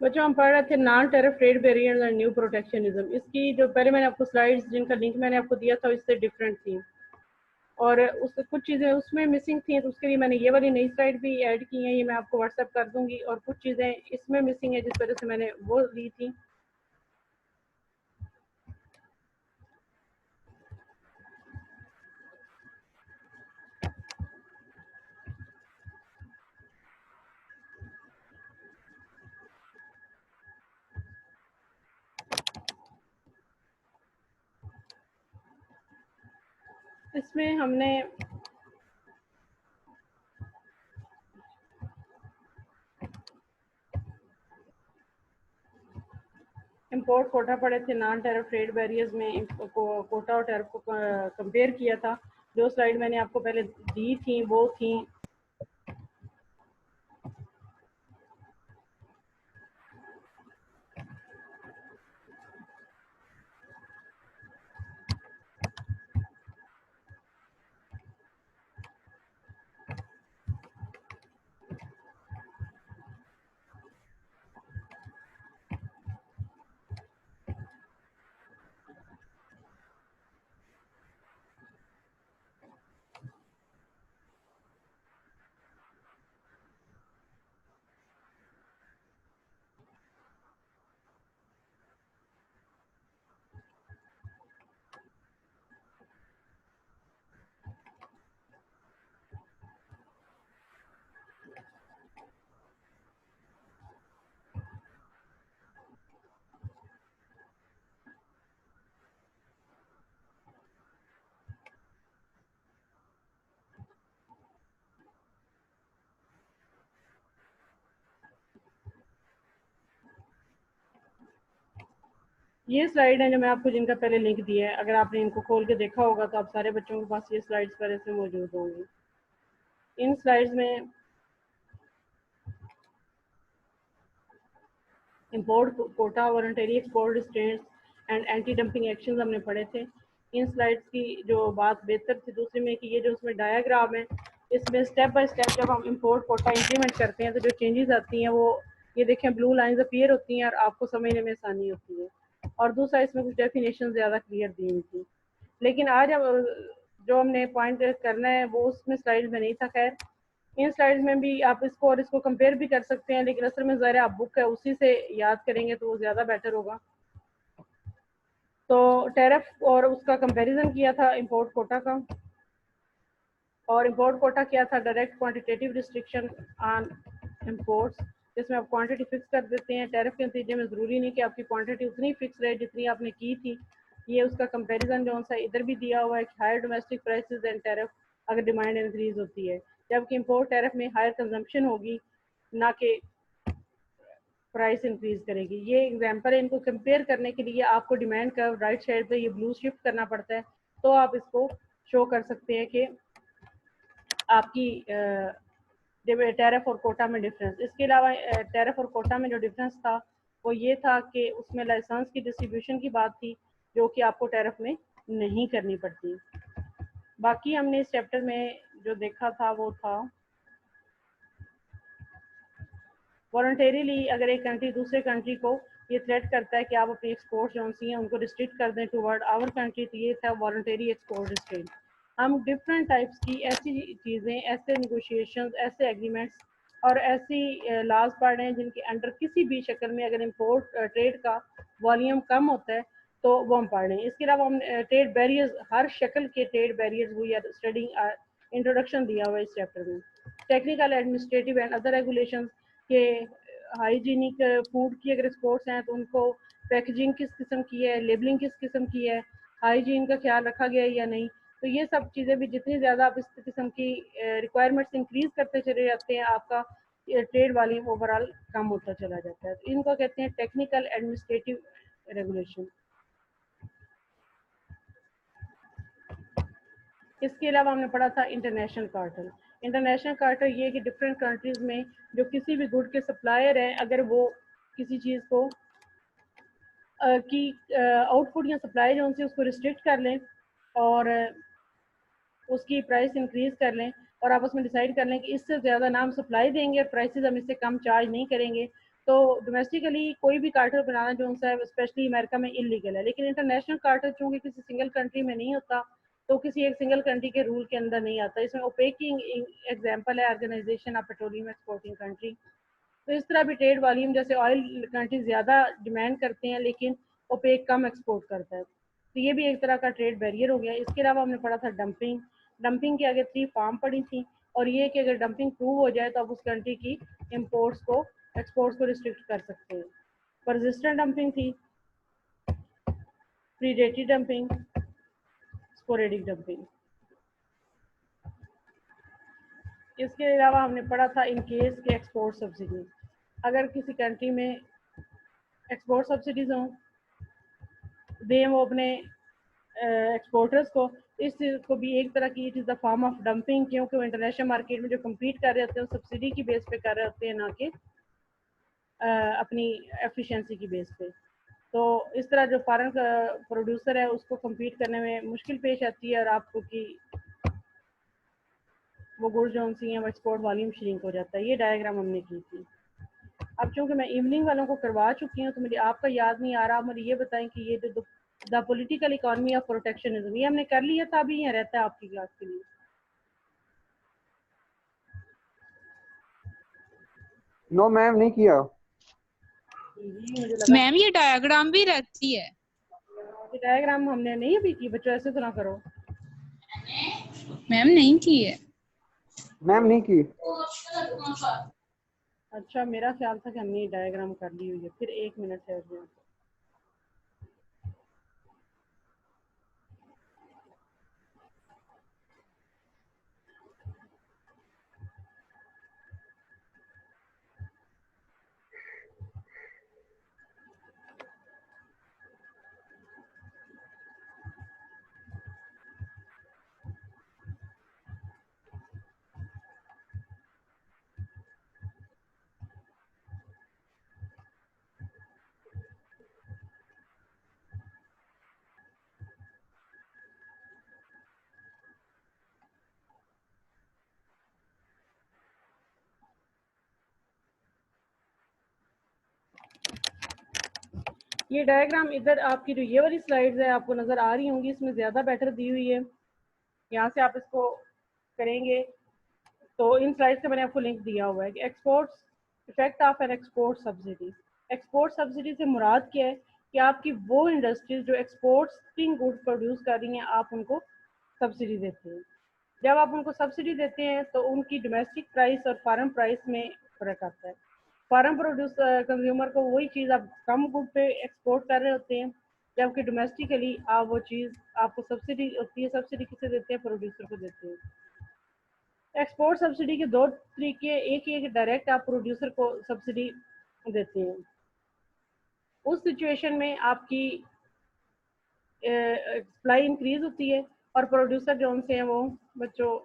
बच्चों हम पढ़ रहे थे non tariff trade barriers and new protectionism. इसकी जो पहले मैंने आपको स्लाइड्स जिनका लिंक मैंने आपको दिया था इससे डिफरेंट थी, और उस कुछ चीज़ें उसमें मिसिंग थी, तो उसके लिए मैंने ये वाली नई स्लाइड भी ऐड की हैं, ये मैं आपको व्हाट्सएप कर दूंगी। और कुछ चीज़ें इसमें मिसिंग है जिस वजह से मैंने वो ली थी। इसमें हमने इम्पोर्ट कोटा पढ़े थे, नॉन टैरिफ ट्रेड बैरियर्स में कोटा और टैरिफ को कंपेयर किया था। जो स्लाइड मैंने आपको पहले दी थी वो थी ये स्लाइड है जो मैं आपको जिनका पहले लिंक दिया है। अगर आपने इनको खोल के देखा होगा तो आप सारे बच्चों के पास ये स्लाइड्स पहले से मौजूद होंगी। इन स्लाइड्स में import Kota, voluntary export restraints and anti dumping actions हमने पढ़े थे। इन स्लाइड्स की जो बात बेहतर थी दूसरी में कि ये जो उसमें डायग्राम है, इसमें स्टेप बाय स्टेप जब हम इंपोर्ट कोटा इंप्लीमेंट करते हैं तो जो चेंजेस आती हैं वो ये देखें ब्लू लाइंस अपीयर होती हैं और आपको समझने में आसानी होती है। और दूसरा इसमें कुछ डेफिनेशन ज़्यादा क्लियर दी हुई थी। लेकिन आज अब जो हमने पॉइंट करना है वो उसमें स्लाइड में नहीं था। खैर, इन स्लाइड्स में भी आप इसको और इसको कंपेयर भी कर सकते हैं, लेकिन असल में ज़रा आप बुक है उसी से याद करेंगे तो वो ज़्यादा बेटर होगा। तो टैरिफ और उसका कंपैरिजन किया था इंपोर्ट कोटा का। और इंपोर्ट कोटा क्या था? Direct quantitative restriction on imports, जिसमें आप क्वांटिटी फिक्स कर देते हैं। टैरिफ के नतीजे में ज़रूरी नहीं कि आपकी क्वांटिटी उतनी फिक्स रहे जितनी आपने की थी। ये उसका कंपैरिजन जो सा इधर भी दिया हुआ है कि higher domestic prices and tariff अगर डिमांड इंक्रीज होती है, जबकि इंपोर्ट टैरिफ में हायर कंजम्पशन होगी ना कि प्राइस इंक्रीज करेगी। ये एग्जांपल है, इनको कंपेयर करने के लिए आपको डिमांड का राइट साइड पे ये ब्लू शिफ्ट करना पड़ता है, तो आप इसको शो कर सकते हैं कि आपकी टैरिफ और कोटा में डिफरेंस। इसके अलावा टैरिफ और कोटा में जो डिफरेंस था वो ये था कि उसमें लाइसेंस की डिस्ट्रीब्यूशन की बात थी जो कि आपको टैरिफ में नहीं करनी पड़ती। बाकी हमने इस चैप्टर में जो देखा था वो था वॉलंटेरीली अगर एक कंट्री दूसरे कंट्री को ये थ्रेट करता है कि आप अपनी एक्सपोर्ट जो सी हैं उनको रिस्ट्रिक्ट कर दें टूवर्ड आवर कंट्री, तो ये था वॉलंटरी एक्सपोर्ट रिस्ट्रेंट। हम डिफरेंट टाइप्स की ऐसी चीज़ें, ऐसे निगोशिएशंस, ऐसे एग्रीमेंट्स और ऐसी लॉज पढ़ रहे हैं जिनके अंडर किसी भी शक्ल में अगर इम्पोर्ट ट्रेड का वॉल्यूम कम होता है तो वो हम पढ़ रहे हैं। इसके अलावा हम ट्रेड बैरियर्स, हर शक्ल के trade barriers we are studying, introduction दिया हुआ है इस चैप्टर में। Technical, administrative and other regulations के हाइजीनिक फूड की अगर एक्सपोर्ट्स हैं तो उनको पैकेजिंग किस किस्म की है, लेबलिंग किस किस्म की है, हाइजीन का ख्याल रखा गया है या नहीं। तो ये सब चीज़ें भी जितनी ज़्यादा आप इस किस्म की रिक्वायरमेंट्स इंक्रीज करते चले जाते हैं आपका ट्रेड वॉल्यूम ओवरऑल कम होता चला जाता है। तो इनको कहते हैं टेक्निकल एडमिनिस्ट्रेटिव रेगुलेशन। इसके अलावा हमने पढ़ा था इंटरनेशनल कार्टल। इंटरनेशनल कार्टल ये कि डिफरेंट कंट्रीज में जो किसी भी गुड के सप्लायर हैं अगर वो किसी चीज़ को की आउटपुट या सप्लाई जो उनसे उसको रिस्ट्रिक्ट कर लें और उसकी प्राइस इंक्रीज कर लें और आपस में डिसाइड कर लें कि इससे ज़्यादा ना हम सप्लाई देंगे और प्राइसेस हम इससे कम चार्ज नहीं करेंगे, तो डोमेस्टिकली कोई भी कार्टेल बनाना जो है स्पेशली अमेरिका में इलीगल है, लेकिन इंटरनेशनल कार्टेल चूंकि किसी सिंगल कंट्री में नहीं होता तो किसी एक सिंगल कंट्री के रूल के अंदर नहीं आता। इसमें ओपेक की एग्जांपल है organisation of petroleum exporting country. तो इस तरह भी ट्रेड वॉल्यूम जैसे ऑयल कंट्री ज़्यादा डिमांड करते हैं लेकिन ओपेक कम एक्सपोर्ट करता है, तो ये भी एक तरह का ट्रेड बैरियर हो गया। इसके अलावा हमने पढ़ा था डंपिंग। डंपिंग के आगे 3 फार्म पड़ी थी और ये कि अगर डंपिंग प्रूव हो जाए तो आप उस कंट्री की इम्पोर्ट्स को एक्सपोर्ट्स को रिस्ट्रिक्ट कर सकते हैं। परसिस्टेंट डंपिंग थी, प्रीडेटरी डंपिंग, स्पोरेडिक डंपिंग। इसके अलावा हमने पढ़ा था इन केस के एक्सपोर्ट सब्सिडी। अगर किसी कंट्री में एक्सपोर्ट सब्सिडीज हों दें वो अपने एक्सपोर्टर्स को, इस चीज़ को भी एक तरह की it is the form of dumping, क्योंकि वो इंटरनेशनल मार्केट में जो कम्पीट कर रहे होते हैं सब्सिडी की बेस पे कर रहे होते हैं, ना कि अपनी एफिशिएंसी की बेस पे। तो इस तरह जो फॉरेन प्रोड्यूसर है उसको कम्पीट करने में मुश्किल पेश आती है और आपको कि वो गुड्स जो सी हैं वो एक्सपोर्ट वॉल्यूम श्रिंक हो जाता है। ये डायग्राम हमने की थी। अब चूंकि मैं इवनिंग वालों को करवा चुकी हूँ तो मुझे आपका याद नहीं आ रहा, मुझे ये बताएं कि ये जो the political economy of protectionism ये हमने कर लिया था, अभी यहाँ रहता है आपकी क्लास के लिए? नो मैम, नहीं किया। मुझे लगा मैम ये डायग्राम भी रहती है। ये डायग्राम हमने नहीं अभी की, बच्चों ऐसे तो ना करो। मैम नहीं की है। मैम नहीं की। अच्छा, मेरा ख्याल था कि हमने ये डायग्राम कर ली हुई है। फिर 1 मिनट है उसमें। ये डायग्राम इधर आपकी जो ये वाली स्लाइड्स है आपको नज़र आ रही होंगी, इसमें ज़्यादा बेटर दी हुई है। यहाँ से आप इसको करेंगे तो इन स्लाइड्स का मैंने आपको लिंक दिया हुआ है कि exports effect of an export subsidy. Export subsidy से मुराद क्या है कि आपकी वो इंडस्ट्रीज जो एक्सपोर्टिंग गुड प्रोड्यूस कर रही हैं आप उनको सब्सिडी देते हैं। जब आप उनको सब्सिडी देते हैं तो उनकी डोमेस्टिक प्राइस और फॉरेन प्राइस में फ़र्क आता है। फॉरेन प्रोड्यूस कंज्यूमर को वही चीज़ आप कम गुड पे एक्सपोर्ट कर रहे होते हैं, जबकि डोमेस्टिकली आप वो चीज़ आपको सब्सिडी होती है। सब्सिडी किसे देते हैं? प्रोड्यूसर को देते हैं। एक्सपोर्ट सब्सिडी के 2 तरीके, एक ये कि डायरेक्ट आप प्रोड्यूसर को सब्सिडी देते हैं। उस सिचुएशन में आपकी सप्लाई इंक्रीज होती है और प्रोड्यूसर जो उनसे हैं वो बच्चों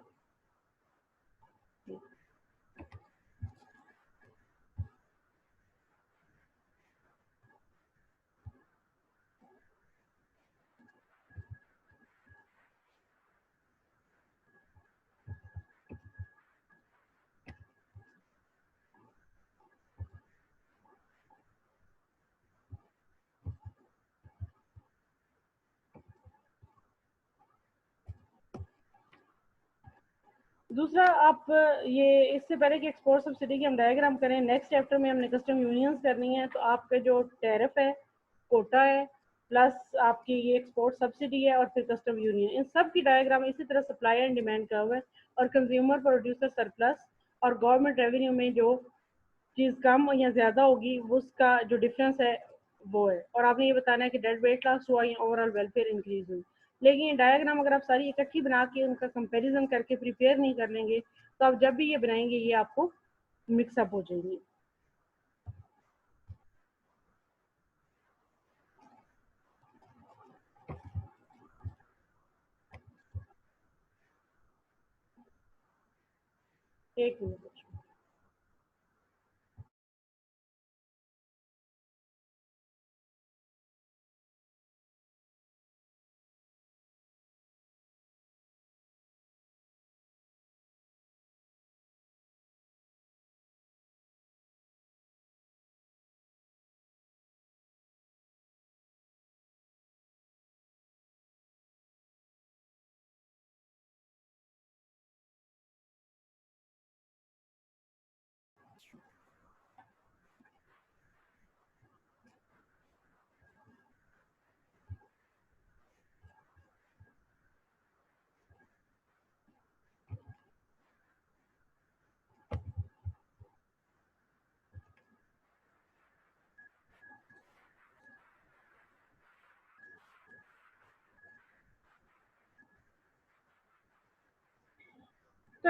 दूसरा आप ये इससे पहले कि एक्सपोर्ट सब्सिडी की हम डायग्राम करें, नेक्स्ट चैप्टर में हमने कस्टम यूनियंस करनी है। तो आपका जो टैरिफ है, कोटा है, प्लस आपकी ये एक्सपोर्ट सब्सिडी है और फिर कस्टम यूनियन, इन सब की डायग्राम इसी तरह सप्लाई एंड डिमांड कर्व है और कंज्यूमर प्रोड्यूसर सरप्लस और गवर्नमेंट रेवेन्यू में जो चीज़ कम या ज़्यादा होगी उसका जो डिफरेंस है वो है। और आपने ये बताना है कि डेट वेट लॉस हुआ या ओवरऑल वेलफेयर इंक्रीज हुई। लेकिन ये डायग्राम अगर आप सारी इकट्ठी बना के उनका कंपैरिजन करके प्रिपेयर नहीं कर लेंगे तो आप जब भी ये बनाएंगे ये आपको मिक्सअप हो जाएंगे। एक मिनट।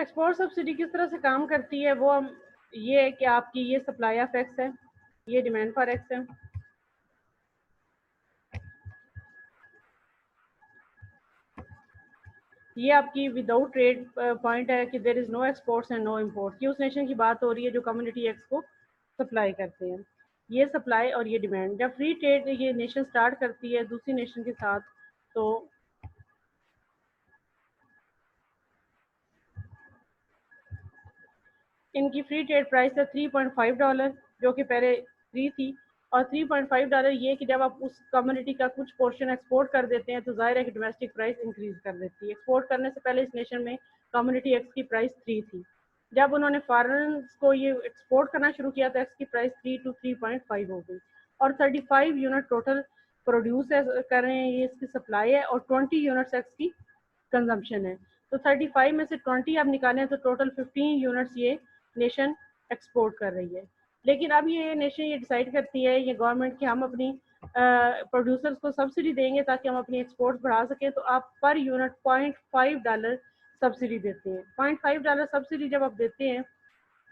एक्सपोर्ट सब्सिडी किस तरह से काम करती है वो हम ये है कि आपकी ये सप्लाई ऑफ एक्स है, ये डिमांड फॉर एक्स है। ये आपकी विदाउट ट्रेड पॉइंट है कि there is no exports and no import. ये उस नेशन की बात हो रही है जो कम्युनिटी एक्स को सप्लाई करते हैं। ये सप्लाई और ये डिमांड। जब फ्री ट्रेड ये नेशन स्टार्ट करती है दूसरी नेशन के साथ, तो इनकी फ्री ट्रेड प्राइस है $3.5, जो कि पहले 3 थी। और $3.5 ये कि जब आप उस कम्युनिटी का कुछ पोर्शन एक्सपोर्ट कर देते हैं तो जाहिर है कि डोमेस्टिक प्राइस इंक्रीज कर देती है। एक्सपोर्ट करने से पहले इस नेशन में कम्युनिटी एक्स की प्राइस 3 थी। जब उन्होंने फॉरेन को ये एक्सपोर्ट करना शुरू किया तो एक्स की प्राइस 3 to 3.5 हो गई। और 35 यूनिट टोटल प्रोड्यूस कर रहे हैं, ये इसकी सप्लाई है, और 20 यूनिट्स एक्स की कंजम्पशन है। तो 35 में से 20 आप निकालें तो टोटल 15 यूनिट्स ये नेशन एक्सपोर्ट कर रही है। लेकिन अब ये नेशन ये डिसाइड करती है, ये गवर्नमेंट, कि हम अपनी प्रोड्यूसर्स को सब्सिडी देंगे ताकि हम अपनी एक्सपोर्ट बढ़ा सकें। तो आप पर यूनिट $0.5 सब्सिडी देते हैं। $0.5 सब्सिडी जब आप देते हैं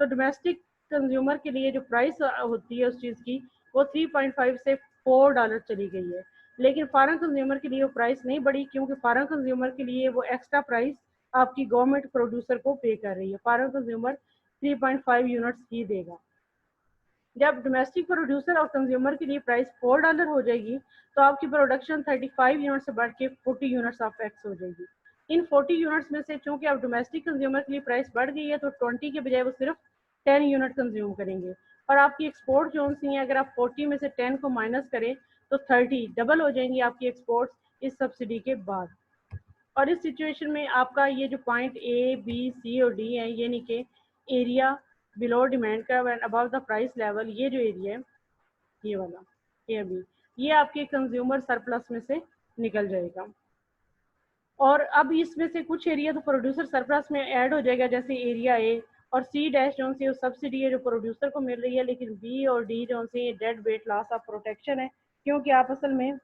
तो डोमेस्टिक कंज्यूमर के लिए जो प्राइस होती है उस चीज़ की वो 3.5 से $4 चली गई है। लेकिन फॉरेन कंज्यूमर के लिए वो प्राइस नहीं बढ़ी, क्योंकि फॉरेन कंज्यूमर के लिए वो एक्स्ट्रा प्राइस आपकी गवर्नमेंट प्रोड्यूसर को पे कर रही है। फॉरेन कंज्यूमर 3.5 यूनिट्स ही देगा। जब डोमेस्टिक प्रोड्यूसर और कंज्यूमर के लिए प्राइस $4 हो जाएगी तो आपकी प्रोडक्शन 35 यूनिट से बढ़ के 40 यूनिट्स ऑफ एक्स हो जाएगी। इन 40 यूनिट्स में से चूंकि अब डोमेस्टिक कंज्यूमर के लिए प्राइस बढ़ गई है तो 20 के बजाय वो सिर्फ 10 यूनिट कंज्यूम करेंगे। और आपकी एक्सपोर्ट जो सी है, अगर आप 40 में से 10 को माइनस करें तो 30 डबल हो जाएंगी आपकी एक्सपोर्ट्स इस सब्सिडी के बाद। और इस सिचुएशन में आपका ये जो पॉइंट ए बी सी और डी है, यानी कि एरिया बिलो डिमांड का and above the price level, ये जो एरिया है ये वाला ए बी, ये आपके कंज्यूमर सरप्लस में से निकल जाएगा। और अब इसमें से कुछ एरिया तो प्रोड्यूसर सरप्लस में ऐड हो जाएगा, जैसे एरिया ए। और सी डैश जो सी सब्सिडी है जो प्रोड्यूसर को मिल रही है। लेकिन बी और डी जो सी ये dead weight loss of protection है, क्योंकि आप असल में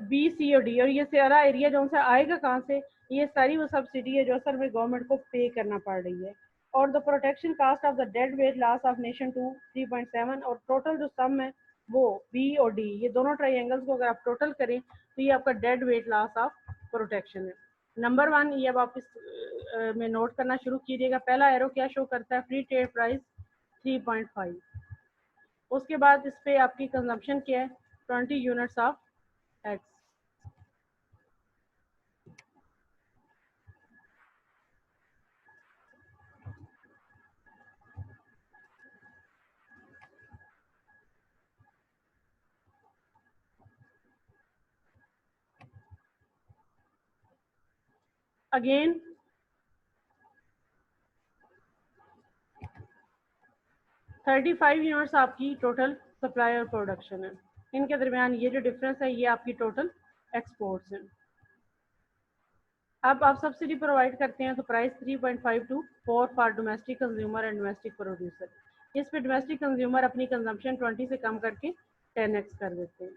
बी सी और डी, और ये सारा एरिया जो सा आएगा कहाँ से, ये सारी वो सब्सिडी है जो असल में गवर्नमेंट को पे करना पड़ रही है। और the protection cost of the dead weight loss of nation 2 3.7, और टोटल जो सम है वो बी और डी, ये दोनों ट्राइंगल्स को अगर आप टोटल करें तो ये आपका dead weight loss of protection है। नंबर 1 ये अब आप इस में नोट करना शुरू कीजिएगा। पहला एरो क्या शो करता है, फ्री ट्रेड प्राइस 3.5। उसके बाद इस पे आपकी कंजम्पशन क्या है, 20 units of x. Again 35 units आपकी टोटल सप्लाई और प्रोडक्शन है। इनके दरमियान ये जो डिफरेंस है ये आपकी टोटल एक्सपोर्ट्स है। अब आप सब्सिडी प्रोवाइड करते हैं तो price 3.5 to 4 for domestic consumer and domestic producer. इस पे डोमेस्टिक कंज्यूमर अपनी कंजम्पशन 20 से कम करके 10x कर देते हैं।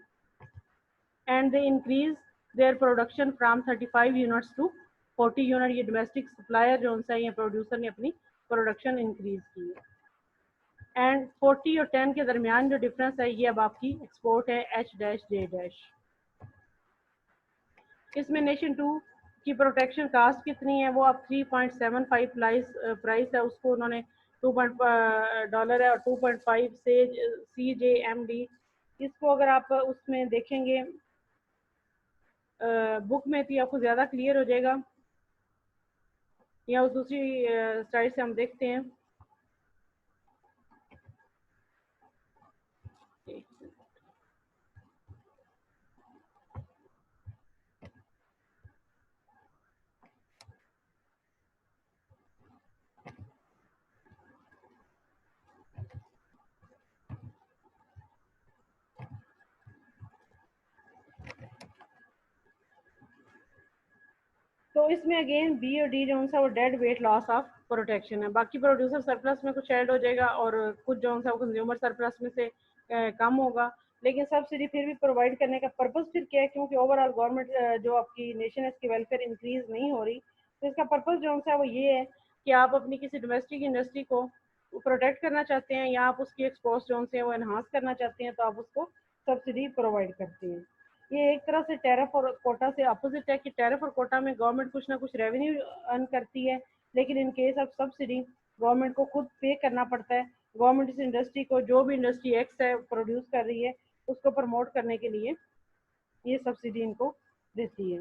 And they increase their production from 35 units to 40 unit. ये डोमेस्टिक सप्लायर जो सा ये प्रोड्यूसर ने अपनी प्रोडक्शन इंक्रीज की है। एंड 40 और 10 के दरमियान जो डिफरेंस है ये अब आपकी एक्सपोर्ट है H डैश J डैश। इसमें नेशन 2 की प्रोटेक्शन कास्ट कितनी है वो अब 3.75 प्राइस है, उसको उन्होंने $2 है, और 2.5 से CJMD। इसको अगर आप उसमें देखेंगे बुक में तो आपको ज़्यादा क्लियर हो जाएगा, या उस दूसरी साइड से हम देखते हैं। तो इसमें अगेन बी और डी जो सा वो dead weight loss of protection है। बाकी प्रोड्यूसर सरप्लस में कुछ ऐड हो जाएगा और कुछ जो सा वो कंज्यूमर सरप्लस में से कम होगा। लेकिन सब्सिडी फिर भी प्रोवाइड करने का पर्पस फिर क्या है, क्योंकि ओवरऑल गवर्नमेंट जो आपकी नेशन है इसकी वेलफेयर इंक्रीज नहीं हो रही, तो इसका पर्पज़ जो है वो ये है कि आप अपनी किसी डोमेस्टिक इंडस्ट्री को प्रोटेक्ट करना चाहते हैं या आप उसकी एक्सपोर्ट जो है वो एनहांस करना चाहते हैं, तो आप उसको सब्सिडी प्रोवाइड करते हैं। ये एक तरह से टैरिफ और कोटा से अपोजिट है कि टैरिफ और कोटा में गवर्नमेंट कुछ ना कुछ रेवेन्यू अर्न करती है, लेकिन in case of subsidy government को खुद पे करना पड़ता है। गवर्नमेंट इस इंडस्ट्री को, जो भी इंडस्ट्री एक्स है प्रोड्यूस कर रही है, उसको प्रमोट करने के लिए ये सब्सिडी इनको देती है।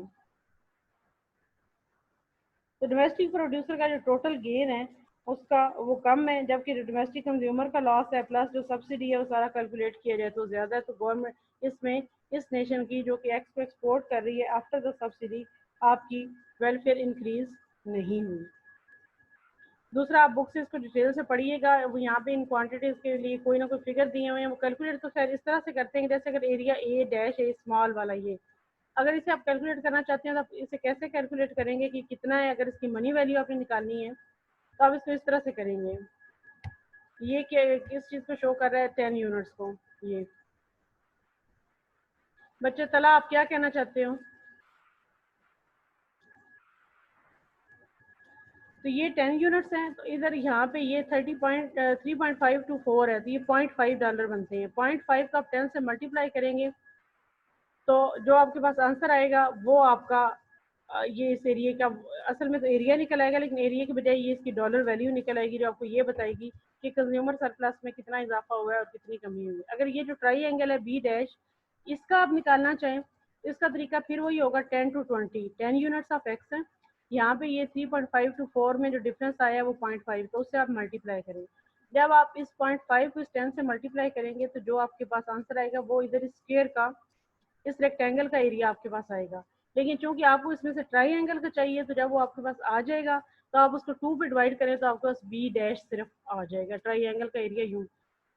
तो डोमेस्टिक प्रोड्यूसर का जो टोटल गेन है उसका वो कम है, जबकि जो डोमेस्टिक कंज्यूमर का लॉस है प्लस जो सब्सिडी है वो सारा कैलकुलेट किया जाए तो ज़्यादा है। तो गवर्नमेंट इसमें इस नेशन की जो कि एक्स को एक्सपोर्ट कर रही है आफ्टर द सब्सिडी आपकी वेलफेयर इंक्रीज नहीं हुई। दूसरा, आप बुक से इसको डिटेल से पढ़िएगा, वो यहाँ पे इन क्वांटिटीज़ के लिए कोई ना कोई फिगर दिए हुए हैं। वो कैलकुलेट तो खैर इस तरह से करते हैं जैसे अगर area A dash A small वाला, ये अगर इसे आप कैलकुलेट करना चाहते हैं तो आप इसे कैसे कैलकुलेट करेंगे कि कितना है। अगर इसकी मनी वैल्यू आपने निकालनी है तो आप इसको इस तरह से करेंगे। ये क्या किस चीज़ को शो कर रहा है? 10 यूनिट्स को। ये बच्चे तला आप क्या कहना चाहते हो? तो ये 10 यूनिट्स हैं, तो इधर यहाँ पे ये 3.5 to 4 है, तो ये $0.5 बनते हैं। 0.5 का आप 10 से मल्टीप्लाई करेंगे तो जो आपके पास आंसर आएगा वो आपका ये इस एरिया का असल में तो एरिया निकल आएगा, लेकिन एरिया की बजाय ये इसकी डॉलर वैल्यू निकल आएगी जो आपको ये बताएगी कि कंज्यूमर सरप्लस में कितना इजाफा हुआ है और कितनी कमी हुई है। अगर ये जो ट्राई एंगल है बी डैश, इसका आप निकालना चाहें तो इसका तरीका फिर वही होगा 10 to 20। 10 यूनिट्स ऑफ एक्स है, यहाँ पे ये 3.5 to 4 में जो डिफरेंस आया है वो 0.5, तो उससे आप मल्टीप्लाई करें। जब आप इस 0.5 को इस 10 से मल्टीप्लाई करेंगे तो जो आपके पास आंसर आएगा वो इधर स्क्वायर का, इस रेक्टेंगल का एरिया आपके पास आएगा। लेकिन चूंकि आपको इसमें से ट्राई एंगल का चाहिए, तो जब वो आपके पास आ जाएगा तो आप उसको 2 पे डिवाइड करें तो आपके पास बी डैश सिर्फ आ जाएगा। ट्राई एंगल का एरिया यूं।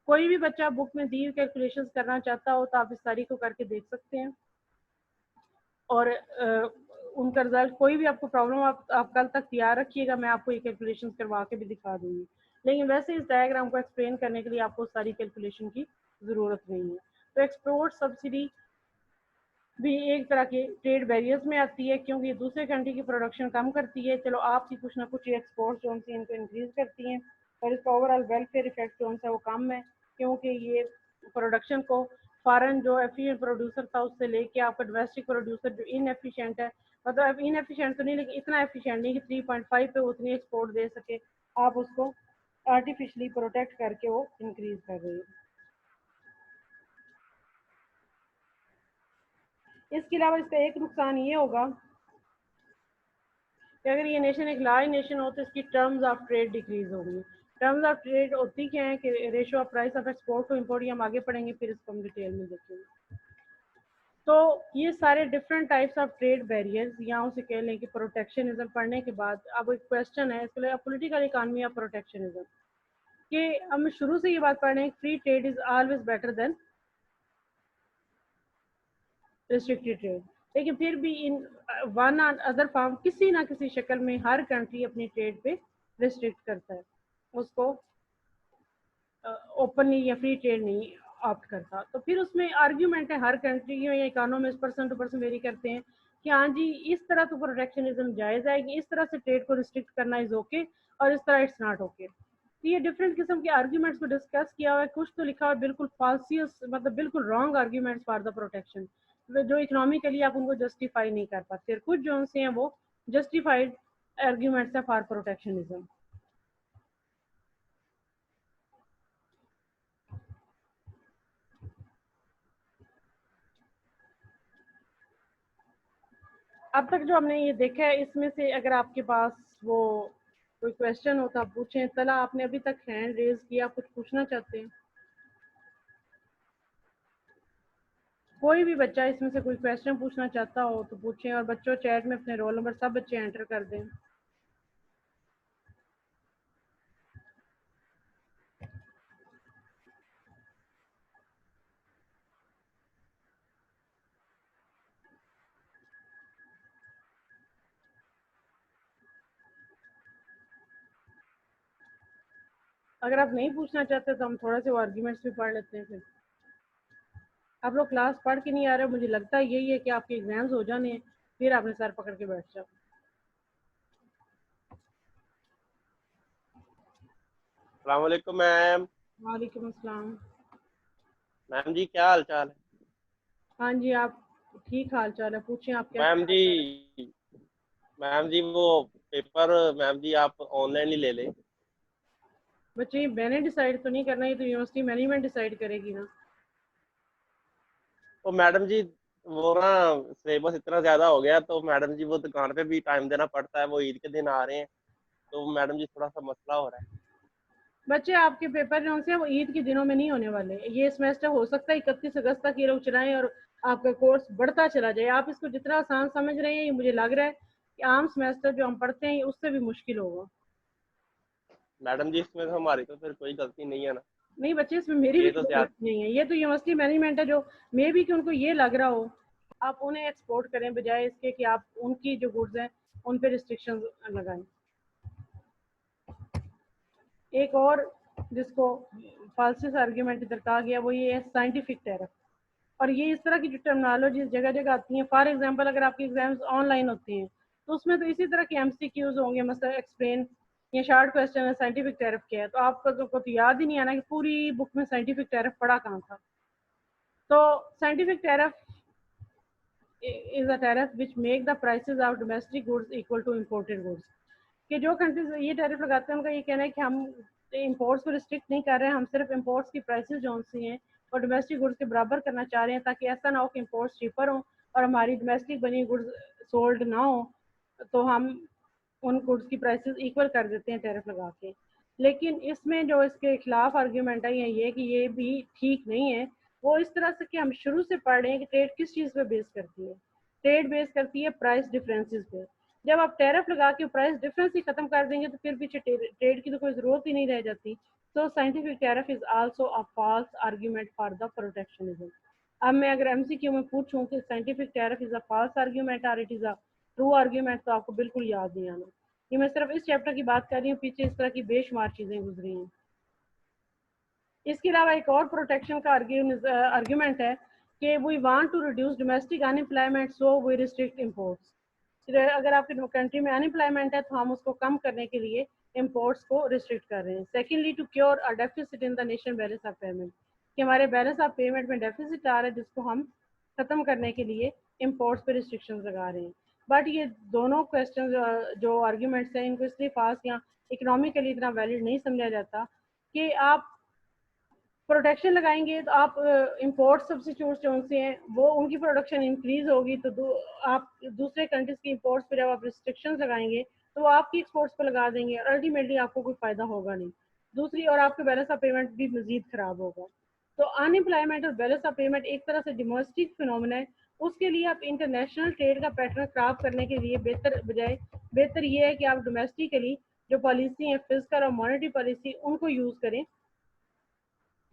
कोई भी बच्चा बुक में दी हुई कैलकुलेशन करना चाहता हो तो आप इस सारी को करके देख सकते हैं, और उनका रिजल्ट कोई भी आपको प्रॉब्लम आप कल तक तैयार रखिएगा, मैं आपको ये कैलकुलेशन करवा के भी दिखा दूंगी। लेकिन वैसे इस डायग्राम को एक्सप्लेन करने के लिए आपको सारी कैलकुलेशन की ज़रूरत नहीं है। तो एक्सपोर्ट सब्सिडी भी एक तरह के ट्रेड बैरियर्स में आती है, क्योंकि दूसरे कंट्री की प्रोडक्शन कम करती है। चलो आपकी कुछ ना कुछ एक्सपोर्ट जो है इनको इंक्रीज करती हैं, और इसका ओवरऑल वेलफेयर इफेक्ट जो है वो कम है, क्योंकि ये प्रोडक्शन को फॉरेन जो एफिशिएंट प्रोड्यूसर था उससे लेके आपका डोमेस्टिक प्रोड्यूसर जो इनएफिशिएंट है, मतलब इनएफिशिएंट तो नहीं लेकिन इतना एफिशिएंट नहीं कि 3.5 पे उतनी एक्सपोर्ट दे सके, आप उसको आर्टिफिशियली प्रोटेक्ट करके वो इंक्रीज कर रही है। इसके अलावा इसका एक नुकसान ये होगा कि अगर ये नेशन एक लार्ज नेशन हो तो इसकी टर्म्स ऑफ ट्रेड डिक्रीज होगी। टर्म्स ऑफ ट्रेड होती क्या है कि ratio of price of export to import, हम आगे पढ़ेंगे फिर इसको हम डिटेल में देखेंगे। तो ये सारे different types of trade barriers, यहाँ उसे कह लें कि प्रोटेक्शनिज्म पढ़ने के बाद अब एक क्वेश्चन है इसके लिए, पॉलिटिकल इकोनॉमी ऑफ प्रोटेक्शनिज्म, कि हम शुरू से ये बात पढ़ रहे हैं free trade is always better than restricted trade, लेकिन फिर भी इन वन और अदर फॉर्म किसी ना किसी शक्ल में हर कंट्री अपनी ट्रेड पे रिस्ट्रिक्ट करता है, उसको ओपनली या फ्री ट्रेड नहीं ऑप्ट करता। तो फिर उसमें आर्ग्यूमेंट है हर कंट्री में, या economist person to person vary करते हैं कि हाँ जी इस तरह तो प्रोटेक्शनिज्म जायज़ है कि इस तरह से ट्रेड को रिस्ट्रिक्ट करना इज ओके और इस तरह इट्स नॉट ओके। तो ये डिफरेंट किस्म के आर्ग्यूमेंट्स को डिस्कस किया हुआ है। कुछ तो लिखा हुआ है बिल्कुल फाल्सियस, मतलब बिल्कुल wrong arguments for the protection, जो इकोनॉमिकली आप उनको जस्टिफाई नहीं कर पाते। कुछ जो से हैं वो जस्टिफाइड आर्ग्यूमेंट्स है फॉर प्रोटेक्शनिज्म। अब तक जो हमने ये देखा है इसमें से अगर आपके पास वो कोई क्वेश्चन हो तो आप पूछें। तला आपने अभी तक हैंड रेज किया, कुछ पूछना चाहते हैं? कोई भी बच्चा इसमें से कोई क्वेश्चन पूछना चाहता हो तो पूछें, और बच्चों चैट में अपने रोल नंबर सब बच्चे एंटर कर दें। अगर आप नहीं पूछना चाहते तो हम थोड़ा से वो आर्ग्यूमेंट्स भी पढ़ लेते हैं। फिर आप लोग क्लास पढ़ के नहीं आ रहे, मुझे लगता है यही है कि आपके एग्जाम्स हो जाने हैं फिर आपने सर पकड़ के बैठ जाओ। अस्सलाम वालेकुम मैम। वालेकुम अस्सलाम। मैम जी क्या हाल चाल है? हाँ जी, आप ठीक हाल चाल है, पूछें आप क्या मैम हाल जी, चाल है। मैम जी वो पेपर मैम जी आप ऑनलाइन ही ले लें। बच्चे ये मैंने डिसाइड तो नहीं करना, ये तो यूनिवर्सिटी मैनेजमेंट डिसाइड करेगी ना। तो मैडम जी वो ना सिलेबस इतना ज्यादा हो गया, तो मैडम जी वो दुकान पे भी टाइम देना पड़ता है, वो ईद के दिन आ रहे हैं, तो मैडम जी थोड़ा सा मसला हो रहा है। बच्चे आपके पेपर जो से वो ईद के दिनों में नहीं होने वाले, ये सेमेस्टर हो सकता है 31 अगस्त तक ये लोग चलाएं और आपका कोर्स बढ़ता चला जाए। आप इसको जितना आसान समझ रहे हैं, ये मुझे लग रहा है कि आम सेमेस्टर जो हम पढ़ते हैं उससे भी मुश्किल होगा। मैडम जी इसमें तो हमारी तो फिर कोई गलती नहीं है ना। नहीं बच्चे, इसमें मेरी भी ये तो कोई ज्यादा। गलती नहीं है, ये तो यूनिवर्सिटी मैनेजमेंट है, जो मे भी कि उनको ये लग रहा हो आप उन्हें एक्सपोर्ट करें बजाय इसके कि आप उनकी जो गुड्स हैं उन पे रिस्ट्रिक्शन लगाएं। एक और जिसको फाल्सिस आर्ग्यूमेंट इधर कहा गया वो ये है साइंटिफिक टेरर। और ये इस तरह की जो टर्मिनोलॉजी जगह जगह आती हैं, फॉर एग्जांपल अगर आपके एग्जाम्स ऑनलाइन होते हैं तो उसमें तो इसी तरह के एमसीक्यूज होंगे, मतलब एक्सप्लेन या शॉर्ट क्वेश्चन है साइंटिफिक टेरिफ क्या है, तो आपको तो याद ही नहीं आना कि पूरी बुक में साइंटिफिक टेरिफ पढ़ा कहाँ था। तो scientific tariff is a tariff which make the prices of domestic goods equal to imported goods. कि जो कंट्रीज ये टैरिफ लगाते हैं उनका ये कहना है कि हम इंपोर्ट्स को रिस्ट्रिक्ट नहीं कर रहे हैं, हम सिर्फ इंपोर्ट्स की प्राइसेस जो सी हैं और डोमेस्टिक गुड्स के बराबर करना चाह रहे हैं, ताकि ऐसा ना हो कि इंपोर्ट्स चीपर हो और हमारी डोमेस्टिक बनी गुड्स सोल्ड ना हो, तो हम उन गुड्स की प्राइसेस इक्वल कर देते हैं टैरिफ लगा के। लेकिन इसमें जो इसके खिलाफ आर्ग्यूमेंट है ये कि ये भी ठीक नहीं है। वो इस तरह से कि हम शुरू से पढ़ रहे हैं कि ट्रेड किस चीज़ पे बेस करती है। ट्रेड बेस करती है प्राइस डिफरेंसेस पे। जब आप टैरिफ लगा के प्राइस डिफरेंस ही खत्म कर देंगे तो फिर पीछे ट्रेड की तो कोई ज़रूरत ही नहीं रह जाती। So scientific tariff is also a false argument for the protectionism. अब मैं अगर एमसीक्यू में पूछूं कि scientific tariff is a false argument और it is a true argument, तो आपको बिल्कुल याद नहीं आना। ये मैं सिर्फ इस चैप्टर की बात कर रही हूँ, पीछे इस तरह की बेशुमार चीज़ें गुजरी हैं। इसके अलावा एक और प्रोटेक्शन का आर्ग्यूमेंट है कि we want to reduce domestic unemployment so we restrict imports. अगर आपकी कंट्री में अनएम्प्लॉयमेंट है तो हम उसको कम करने के लिए इंपोर्ट्स को रिस्ट्रिक्ट कर रहे हैं। Secondly, to cure a deficit in the nation balance of payment, कि हमारे बैलेंस ऑफ पेमेंट में डेफिसिट आ रहा है जिसको हम खत्म करने के लिए इंपोर्ट्स पे रिस्ट्रिक्शन लगा रहे हैं। बट ये दोनों क्वेश्चन जो आर्ग्यूमेंट्स हैं इनको इसलिए पास या इकोनॉमिकली इतना वैलिड नहीं समझा जाता कि आप प्रोटेक्शन लगाएंगे तो आप इंपोर्ट सब्सिट्यूट जो उनसे हैं वो उनकी प्रोडक्शन इंक्रीज होगी, तो आप दूसरे कंट्रीज की इंपोर्ट्स पर जब आप रिस्ट्रिक्शन लगाएंगे तो वो आपकी एक्सपोर्ट्स पर लगा देंगे और अल्टीमेटली आपको कोई फायदा होगा नहीं। दूसरी और आपके बैलेंस ऑफ पेमेंट भी मजीद खराब होगा। तो अनएम्प्लॉयमेंट और बैलेंस ऑफ पेमेंट एक तरह से डोमेस्टिक फिनोमेना है। उसके लिए आप इंटरनेशनल ट्रेड का पैटर्न खराब करने के लिए बेहतर ये है कि आप डोमेस्टिकली जो पॉलिसी है फिजिकल और मॉनेटरी पॉलिसी उनको यूज करें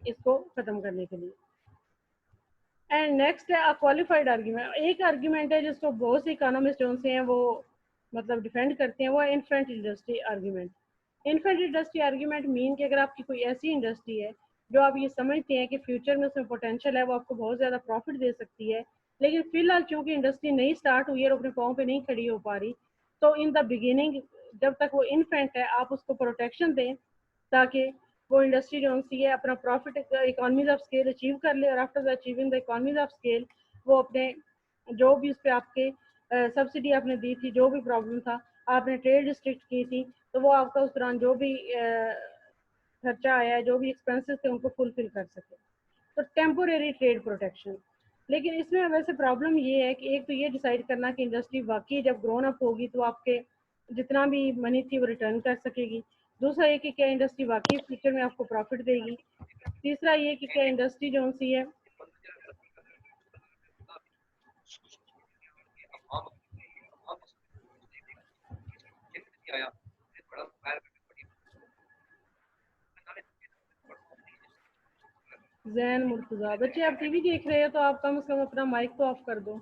इसको खत्म करने के लिए। एंड नेक्स्ट है क्वालिफाइड आर्ग्यूमेंट। एक आर्ग्यूमेंट है जिसको बहुत से इकोनॉमिस्ट जो से हैं वो मतलब डिफेंड करते हैं, वो है infant industry argument. Infant industry argument mean कि अगर आपकी कोई ऐसी इंडस्ट्री है जो आप ये समझते हैं कि फ्यूचर में उसमें पोटेंशियल है, वो आपको बहुत ज़्यादा प्रॉफिट दे सकती है, लेकिन फिलहाल चूंकि इंडस्ट्री नहीं स्टार्ट हुई है और अपने पाँव पे नहीं खड़ी हो पा रही, तो इन द बिगिनिंग जब तक वो इन्फेंट है आप उसको प्रोटेक्शन दें ताकि वो इंडस्ट्री जो सी है अपना profit economies of scale achieve कर ले, और after the achieving the economies of scale वो अपने जो भी उस पर आपके सब्सिडी आपने दी थी, जो भी प्रॉब्लम था आपने ट्रेड रिस्ट्रिक्ट की थी, तो वो आपका उस दौरान जो भी खर्चा आया है, जो भी एक्सपेंसेस थे उनको फुलफिल कर सके। तो टेम्पोरेरी ट्रेड प्रोटेक्शन। लेकिन इसमें वैसे प्रॉब्लम ये है कि एक तो ये डिसाइड करना कि इंडस्ट्री वाकई जब ग्रोन अप होगी तो आपके जितना भी मनी थी वो रिटर्न कर सकेगी। दूसरा ये कि क्या इंडस्ट्री वाकई फ्यूचर में आपको प्रॉफिट देगी। तीसरा ये कि क्या इंडस्ट्री जो सी है जैन मुर्तजा। बच्चे आप टीवी देख रहे हो तो आप कम से कम अपना माइक तो ऑफ कर दो।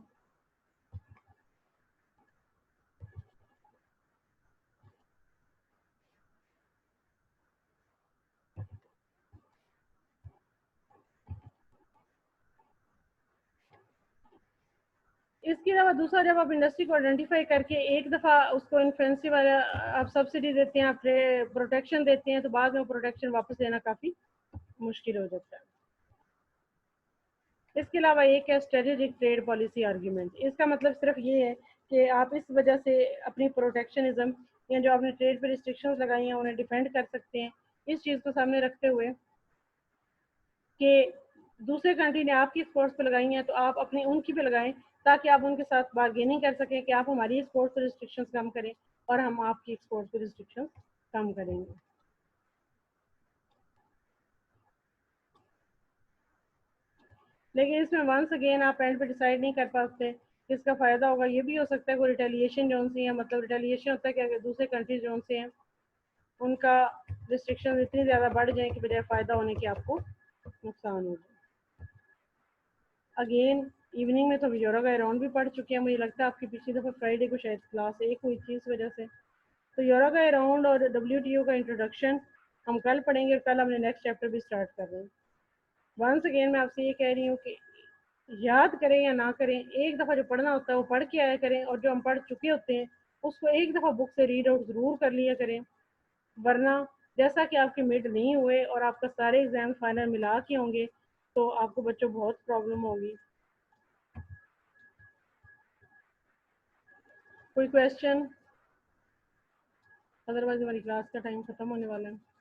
इसके अलावा दूसरा, जब आप इंडस्ट्री को आइडेंटिफाई करके एक दफ़ा उसको इन्फ्लुएंसी वाला आप सब्सिडी देते हैं, आप प्रोटेक्शन देते हैं, तो बाद में प्रोटेक्शन वापस लेना काफ़ी मुश्किल हो जाता है। इसके अलावा एक है स्ट्रेटेजिक ट्रेड पॉलिसी आर्ग्यूमेंट। इसका मतलब सिर्फ ये है कि आप इस वजह से अपनी प्रोटेक्शनिज्म या जो आपने ट्रेड पर रिस्ट्रिक्शंस लगाई हैं उन्हें डिफेंड कर सकते हैं, इस चीज़ को सामने रखते हुए कि दूसरे कंट्री ने आपकी एक्सपोर्ट्स पे लगाई हैं तो आप अपनी उनकी पे लगाएं, ताकि आप उनके साथ बार्गेनिंग कर सकें कि आप हमारी एक्सपोर्ट पर रिस्ट्रिक्शंस कम करें और हम आपकी एक्सपोर्ट पर रिस्ट्रिक्शंस कम करेंगे। लेकिन इसमें वंस अगेन आप एंड पे डिसाइड नहीं कर पाते किसका फ़ायदा होगा। ये भी हो सकता है कोई रिटेलिएशन जो सी है, मतलब रिटेलिएशन होता है कि अगर दूसरे कंट्रीज जो से हैं उनका रिस्ट्रिक्शन इतनी ज़्यादा बढ़ जाए कि बजाय फ़ायदा होने के आपको नुकसान हो जाए। अगेन इवनिंग में तो यूरो का अराउंड भी पढ़ चुके हैं, मुझे लगता है आपकी पिछली दफ़ा फ्राइडे को शायद क्लास एक हुई थी इस वजह से। तो यूरो का अराउंड और WTO का इंट्रोडक्शन हम कल पढ़ेंगे और कल हमने नेक्स्ट चैप्टर भी स्टार्ट कर रहे हैं। वंस अगेन मैं आपसे ये कह रही हूँ कि याद करें या ना करें, एक दफ़ा जो पढ़ना होता है वो पढ़ के आया करें, और जो हम पढ़ चुके होते हैं उसको एक दफ़ा बुक से रीड आउट ज़रूर कर लिया करें, वरना जैसा कि आपके मिड नहीं हुए और आपका सारे एग्जाम फाइनल मिला के होंगे तो आपको बच्चों बहुत प्रॉब्लम होगी। कोई क्वेश्चन? अदरवाइज हमारी क्लास का टाइम ख़त्म होने वाला है।